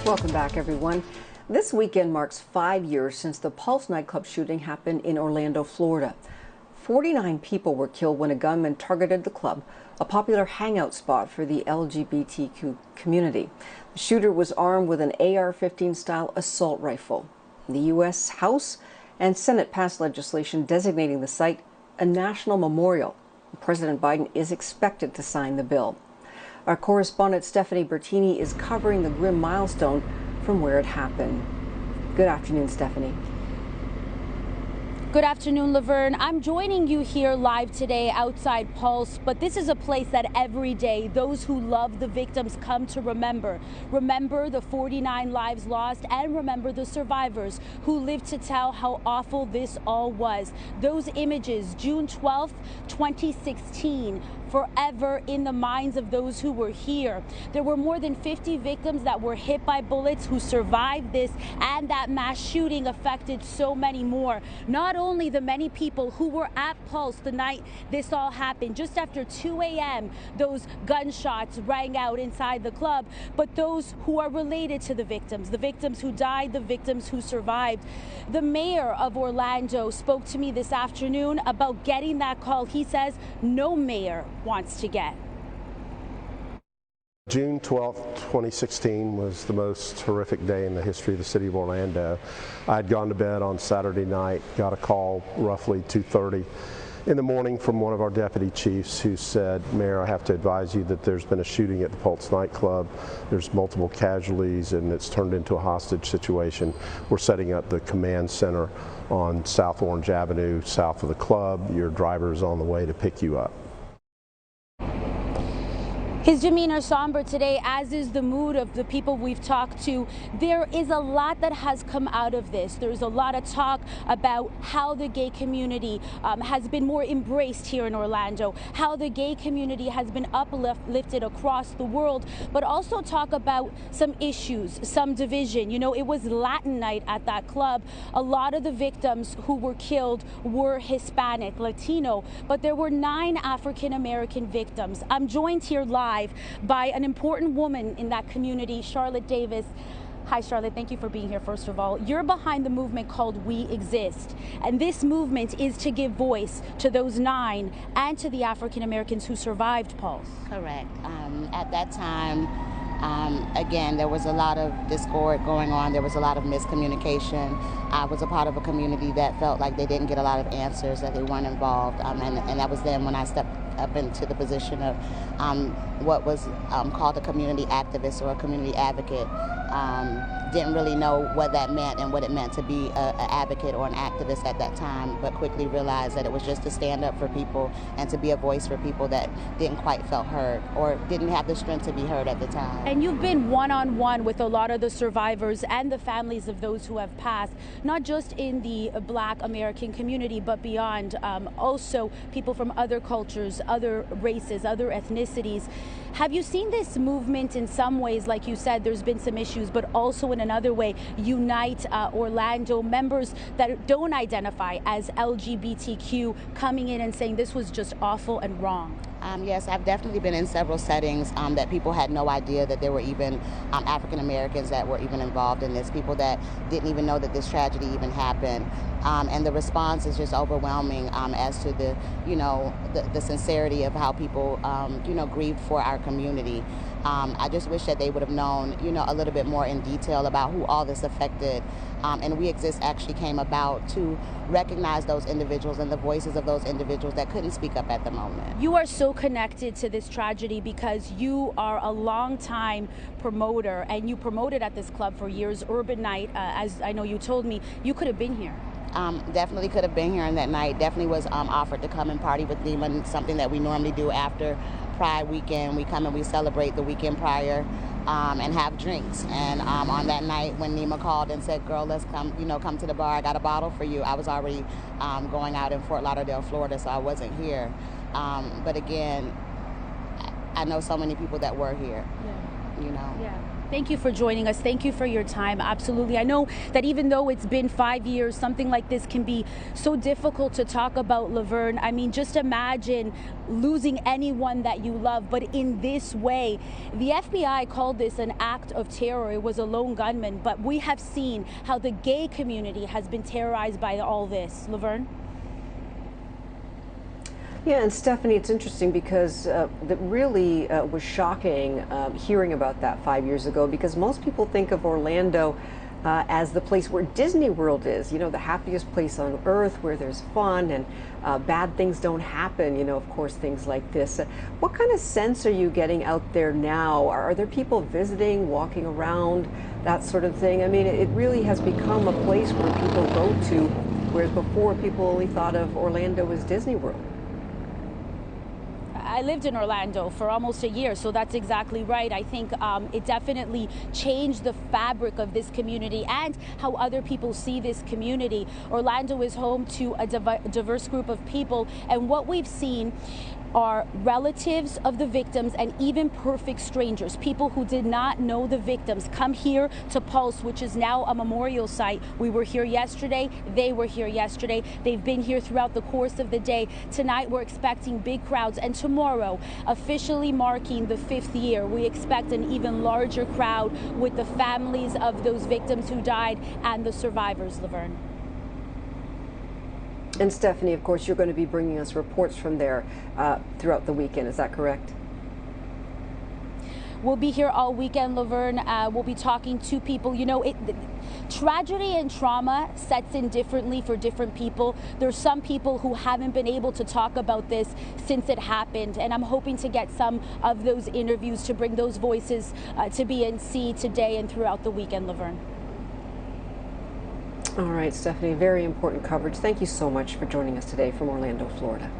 Welcome back, everyone. This weekend marks 5 years since the Pulse nightclub shooting happened in Orlando, Florida. 49 people were killed when a gunman targeted the club, a popular hangout spot for the LGBTQ community. The shooter was armed with an AR-15 style assault rifle. The U.S. House and Senate passed legislation designating the site a national memorial. President Biden is expected to sign the bill. Our correspondent Stephanie Bertini is covering the grim milestone from where it happened. Good afternoon, Stephanie. Good afternoon, Laverne. I'm joining you here live today outside Pulse, but this is a place that every day those who love the victims come to remember. Remember the 49 lives lost and remember the survivors who lived to tell how awful this all was. Those images, June 12th, 2016, forever in the minds of those who were here. There were more than 50 victims that were hit by bullets who survived this, and that mass shooting affected so many more. Not only the many people who were at Pulse the night this all happened, just after 2 a.m., those gunshots rang out inside the club, but those who are related to the victims who died, the victims who survived. The mayor of Orlando spoke to me this afternoon about getting that call. He says no mayor wants to get. June 12th, 2016 was the most horrific day in the history of the city of Orlando. I had gone to bed on Saturday night, got a call roughly 2:30 in the morning from one of our deputy chiefs who said, "Mayor, I have to advise you that there's been a shooting at the Pulse nightclub. There's multiple casualties and it's turned into a hostage situation. We're setting up the command center on South Orange Avenue, south of the club. Your driver is on the way to pick you up." His demeanor somber today, as is the mood of the people we've talked to. There is a lot that has come out of this. There's a lot of talk about how the gay community has been more embraced here in Orlando, how the gay community has been uplifted across the world, but also talk about some issues, some division. You know, it was Latin night at that club. A lot of the victims who were killed were Hispanic, Latino, but there were 9 African-American victims. I'm joined here live by an important woman in that community, Charlotte Davis. Hi, Charlotte. Thank you for being here, first of all. You're behind the movement called We Exist, and this movement is to give voice to those 9 and to the African Americans who survived Pulse. Correct. At that time, again, there was a lot of discord going on. There was a lot of miscommunication. I was a part of a community that felt like they didn't get a lot of answers, that they weren't involved, and that was then when I stepped up into the position of what was called a community activist or a community advocate. Didn't really know what that meant and what it meant to be an advocate or an activist at that time, but quickly realized that it was just to stand up for people and to be a voice for people that didn't quite feel heard or didn't have the strength to be heard at the time. And you've been one-on-one with a lot of the survivors and the families of those who have passed, not just in the Black American community, but beyond, also people from other cultures, other races, other ethnicities. Have you seen this movement in some ways, like you said, there's been some issues, but also in another way, unite Orlando members that don't identify as LGBTQ coming in and saying this was just awful and wrong? Yes, I've definitely been in several settings that people had no idea that there were even African Americans that were even involved in this, people that didn't even know that this tragedy even happened. And the response is just overwhelming as to the sincerity of how people, grieved for our community. I just wish that they would have known, a little bit more in detail about who all this affected. And We Exist actually came about to recognize those individuals and the voices of those individuals that couldn't speak up at the moment. You are so connected to this tragedy because you are a longtime promoter, and you promoted at this club for years, Urban Night, as I know you told me. You could have been here. Definitely could have been here on that night. Definitely was offered to come and party with Nima, something that we normally do after Pride weekend. We come and we celebrate the weekend prior and have drinks. And on that night when Nima called and said, "Girl, let's come to the bar. I got a bottle for you," I was already going out in Fort Lauderdale, Florida, so I wasn't here. But again, I know so many people that were here. Yeah. Yeah. Thank you for joining us. Thank you for your time. Absolutely. I know that even though it's been 5 years, something like this can be so difficult to talk about, Laverne. I mean, just imagine losing anyone that you love, but in this way. The FBI called this an act of terror. It was a lone gunman, but we have seen how the gay community has been terrorized by all this. Laverne? Yeah, and Stephanie, it's interesting because that really was shocking hearing about that 5 years ago, because most people think of Orlando as the place where Disney World is, you know, the happiest place on earth where there's fun and bad things don't happen, you know, of course, things like this. What kind of sense are you getting out there now? Are there people visiting, walking around, that sort of thing? I mean, it really has become a place where people go to, whereas before people only thought of Orlando as Disney World. I lived in Orlando for almost a year, so that's exactly right. I think it definitely changed the fabric of this community and how other people see this community. Orlando is home to a diverse group of people, and what we've seen are relatives of the victims and even perfect strangers, people who did not know the victims, come here to Pulse, which is now a memorial site. We were here yesterday, they were here yesterday, they've been here throughout the course of the day. Tonight we're expecting big crowds, and tomorrow, officially marking the 5th year, we expect an even larger crowd with the families of those victims who died and the survivors, Laverne. And Stephanie, of course, you're going to be bringing us reports from there throughout the weekend. Is that correct? We'll be here all weekend, Laverne. We'll be talking to people. You know, tragedy and trauma sets in differently for different people. There's some people who haven't been able to talk about this since it happened, and I'm hoping to get some of those interviews to bring those voices to BNC today and throughout the weekend, Laverne. All right, Stephanie, very important coverage. Thank you so much for joining us today from Orlando, Florida.